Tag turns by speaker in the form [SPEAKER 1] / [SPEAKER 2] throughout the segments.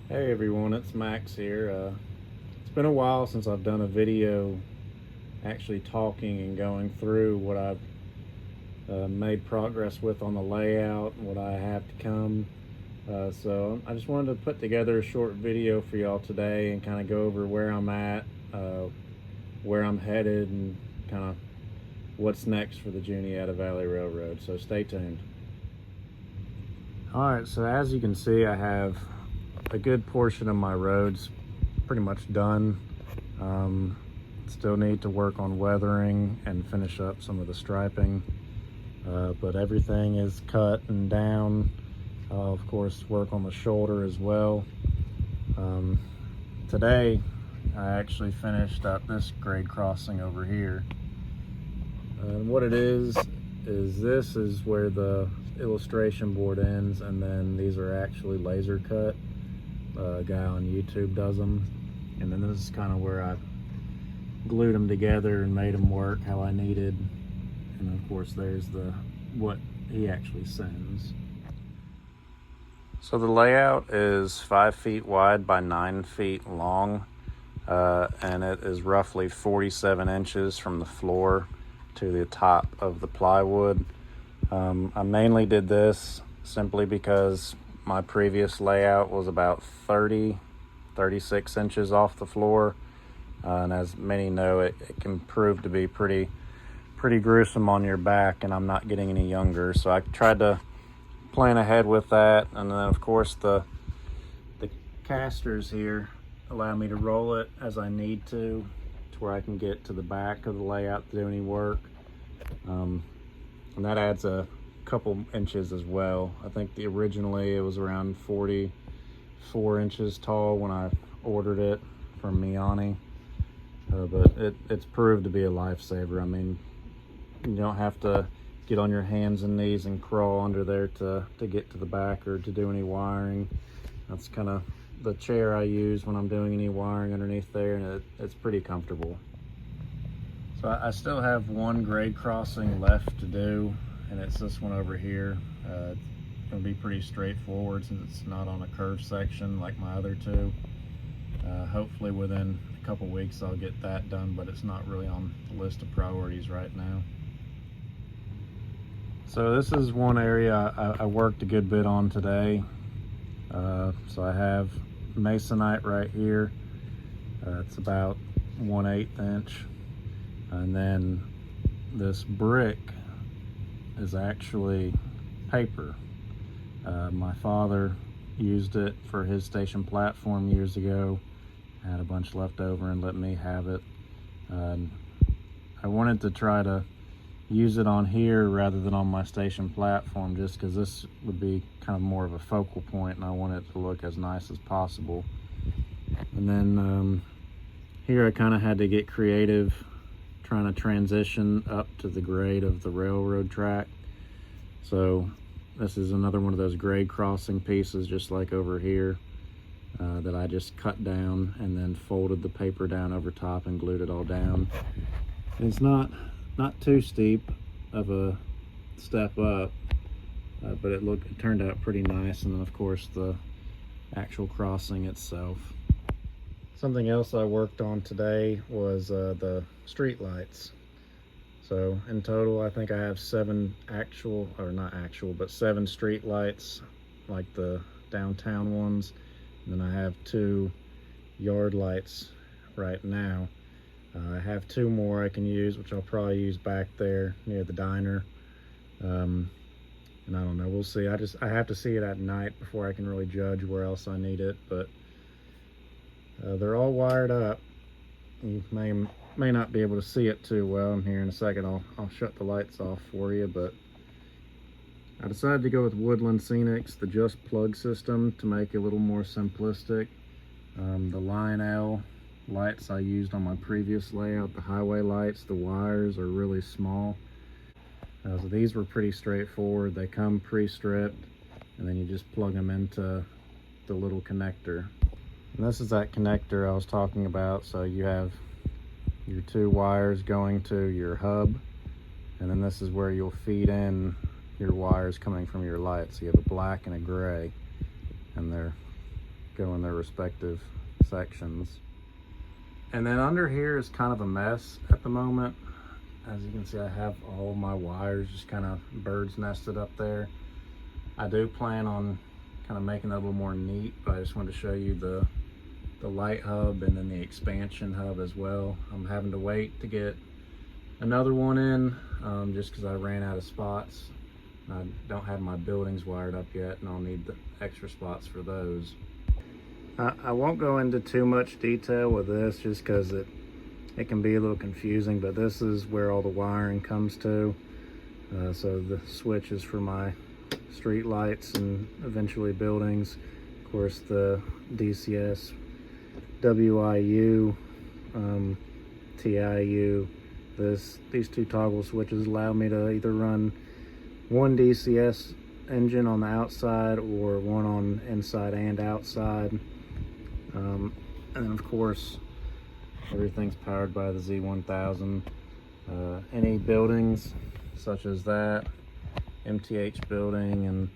[SPEAKER 1] Hey everyone, it's Max here. It's been a while since I've done a video actually talking and going through what I've made progress with on the layout and what I have to come. So I just wanted to put together a short video for y'all today and kind of go over where I'm at, where I'm headed, and kind of what's next for the Juniata Valley Railroad. So stay tuned. Alright, so as you can see, I have a good portion of my roads pretty much done. Still need to work on weathering and finish up some of the striping, but everything is cut and down. Of course, work on the shoulder as well. Today I actually finished up this grade crossing over here, and what it is this is where the illustration board ends, and then these are actually laser cut. A guy on YouTube does them, and then this is kind of where I glued them together and made them work how I needed. And of course there's what he actually sends. So the layout is 5 feet wide by 9 feet long, and it is roughly 47 inches from the floor to the top of the plywood. I mainly did this simply because my previous layout was about 36 inches off the floor, and as many know, it can prove to be pretty gruesome on your back, and I'm not getting any younger, so I tried to plan ahead with that. And then of course the casters here allow me to roll it as I need to where I can get to the back of the layout to do any work, and that adds a couple inches as well. I think originally it was around 44 inches tall when I ordered it from Miani, but it's proved to be a lifesaver. I mean, you don't have to get on your hands and knees and crawl under there to get to the back or to do any wiring. That's kind of the chair I use when I'm doing any wiring underneath there, and it's pretty comfortable. So I still have one grade crossing left to do, and it's this one over here. It's going to be pretty straightforward since it's not on a curved section like my other two. Hopefully within a couple weeks I'll get that done, but it's not really on the list of priorities right now. So this is one area I worked a good bit on today. So I have masonite right here. It's about 1/8 inch. And then this brick is actually paper. My father used it for his station platform years ago. Had a bunch left over and let me have it. I wanted to try to use it on here rather than on my station platform, just because this would be kind of more of a focal point and I want it to look as nice as possible. And then here I kind of had to get creative, trying to transition up to the grade of the railroad track. So this is another one of those grade crossing pieces, just like over here, that I just cut down and then folded the paper down over top and glued it all down. And it's not too steep of a step up, but it turned out pretty nice. And then of course the actual crossing itself. Something else I worked on today was the street lights. So in total, I think I have 7 street lights, like the downtown ones. And then I have 2 yard lights right now. I have 2 more I can use, which I'll probably use back there near the diner. And I don't know, we'll see. I have to see it at night before I can really judge where else I need it, but they're all wired up. You may not be able to see it too well. And here in a second I'll shut the lights off for you, but I decided to go with Woodland Scenics, the just plug system, to make it a little more simplistic. The Lionel lights I used on my previous layout, the highway lights, the wires are really small. So these were pretty straightforward. They come pre-stripped, and then you just plug them into the little connector. And this is that connector I was talking about. So you have your 2 wires going to your hub, and then this is where you'll feed in your wires coming from your lights. So you have a black and a gray, and they're go in their respective sections. And then under here is kind of a mess at the moment. As you can see, I have all of my wires just kind of bird's nested up there. I do plan on kind of making it a little more neat, but I just wanted to show you the light hub and then the expansion hub as well. I'm having to wait to get another one in just because I ran out of spots. I don't have my buildings wired up yet, and I'll need the extra spots for those. I won't go into too much detail with this just because it can be a little confusing, but this is where all the wiring comes to. So the switch is for my street lights and eventually buildings. Of course, the DCS, WIU, TIU. These two toggle switches allow me to either run one DCS engine on the outside or one on inside and outside. And then of course, everything's powered by the Z1000. Any buildings such as that, MTH building and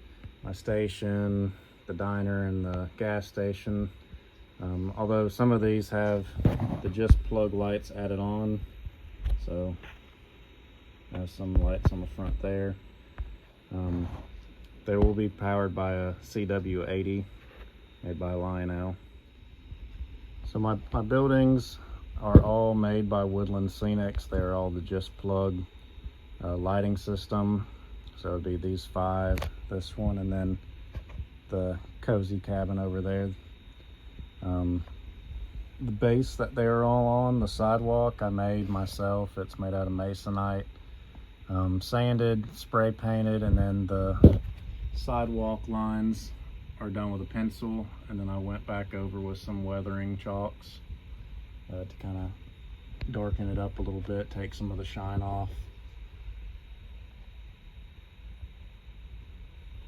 [SPEAKER 1] my station, the diner and the gas station. Although some of these have the just plug lights added on, so I have some lights on the front there. They will be powered by a CW80 made by Lionel. So my buildings are all made by Woodland Scenics. They're all the just plug lighting system. So it'd be these 5, this one, and then the cozy cabin over there. The base that they're all on, the sidewalk, I made myself. It's made out of masonite, sanded, spray painted, and then the sidewalk lines are done with a pencil, and then I went back over with some weathering chalks to kind of darken it up a little bit, take some of the shine off.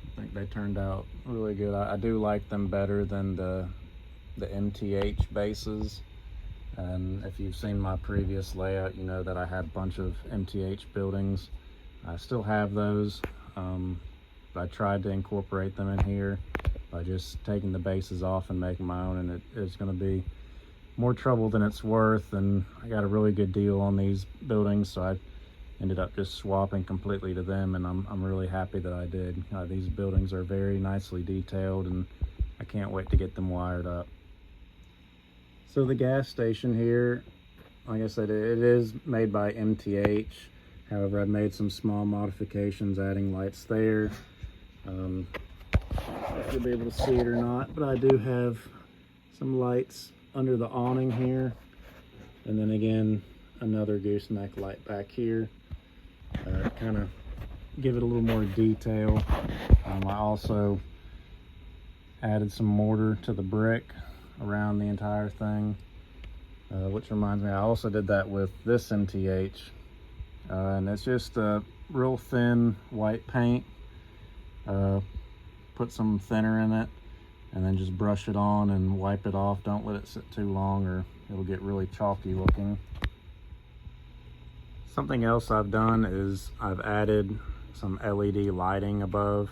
[SPEAKER 1] I think they turned out really good. I do like them better than the MTH bases, and if you've seen my previous layout, you know that I had a bunch of MTH buildings. I still have those. I tried to incorporate them in here by just taking the bases off and making my own, and it is going to be more trouble than it's worth, and I got a really good deal on these buildings, so I ended up just swapping completely to them, and I'm really happy that I did. These buildings are very nicely detailed, and I can't wait to get them wired up. So the gas station here, like I said, it is made by MTH. However, I've made some small modifications, adding lights there. If you'll be able to see it or not, but I do have some lights under the awning here. And then again, another gooseneck light back here. Kind of give it a little more detail. I also added some mortar to the brick around the entire thing, which reminds me, I also did that with this MTH, and it's just a real thin white paint. Put some thinner in it and then just brush it on and wipe it off. Don't let it sit too long or it'll get really chalky looking. Something else I've done is I've added some LED lighting above,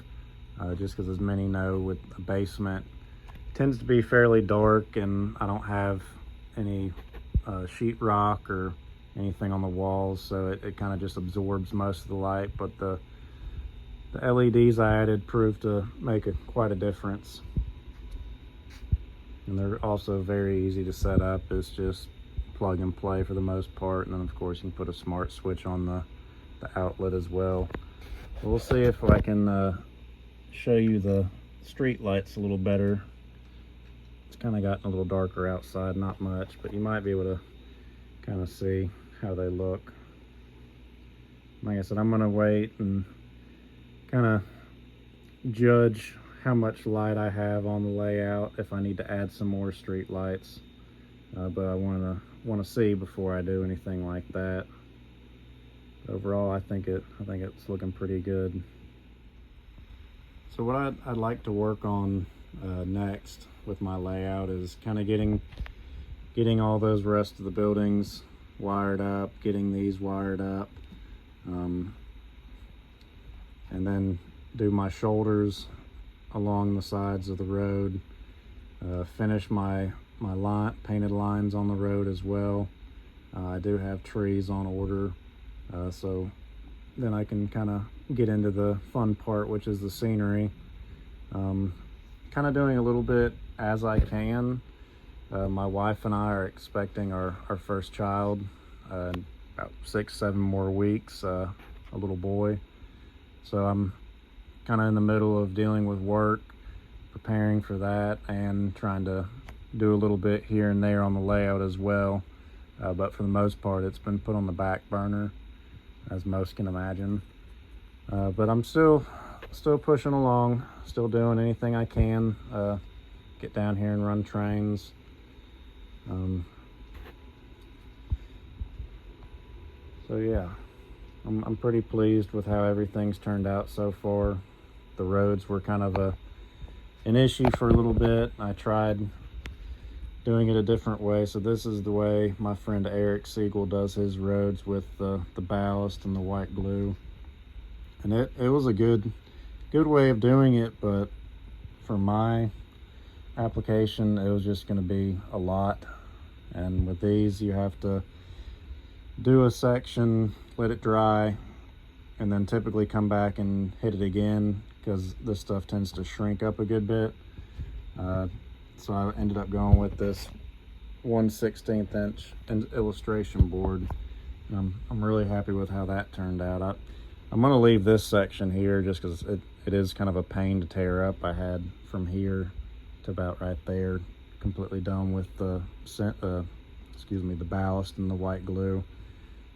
[SPEAKER 1] just because, as many know, with a basement, it tends to be fairly dark, and I don't have any sheetrock or anything on the walls, so it kind of just absorbs most of the light. But the LEDs I added proved to make quite a difference, and they're also very easy to set up. It's just plug and play for the most part, and then of course you can put a smart switch on the outlet as well. We'll see if I can show you the street lights a little better. It's kind of gotten a little darker outside, not much, but you might be able to kind of see how they look. Like I said, I'm going to wait and kind of judge how much light I have on the layout, if I need to add some more street lights, but I want to see before I do anything like that. Overall, I think it's looking pretty good. So what I'd like to work on next with my layout is kind of getting all those rest of the buildings wired up, getting these wired up, and then do my shoulders along the sides of the road, Finish my painted lines on the road as well. I do have trees on order, so then I can kind of get into the fun part, which is the scenery. Kind of doing a little bit as I can. My wife and I are expecting our first child in about 6-7 more weeks, a little boy. So I'm kind of in the middle of dealing with work, preparing for that, and trying to do a little bit here and there on the layout as well. But for the most part, it's been put on the back burner, as most can imagine. But I'm still pushing along, still doing anything I can. Get down here and run trains. So yeah, I'm pretty pleased with how everything's turned out so far. The roads were kind of an issue for a little bit. I tried doing it a different way. So this is the way my friend Eric Siegel does his roads, with the ballast and the white glue. And it was a good way of doing it, but for my application, it was just going to be a lot. And with these, you have to do a section, let it dry, and then typically come back and hit it again, because this stuff tends to shrink up a good bit. So I ended up going with this 1/16 inch illustration board. And I'm really happy with how that turned out. I'm going to leave this section here just because it is kind of a pain to tear up. I had from here to about right there completely done with the ballast and the white glue.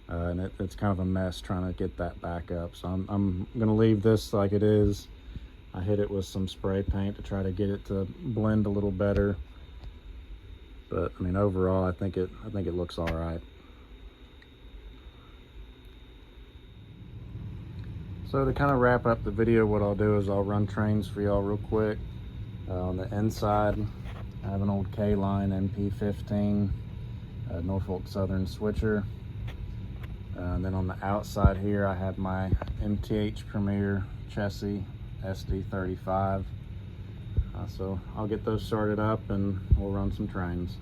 [SPEAKER 1] And it's kind of a mess trying to get that back up. So I'm going to leave this like it is. I hit it with some spray paint to try to get it to blend a little better. But I mean, overall, I think it looks all right. So to kind of wrap up the video, what I'll do is I'll run trains for y'all real quick. On the inside, I have an old K-Line MP15 Norfolk Southern switcher. And then on the outside here, I have my MTH Premier Chessie SD35. So I'll get those started up and we'll run some trains.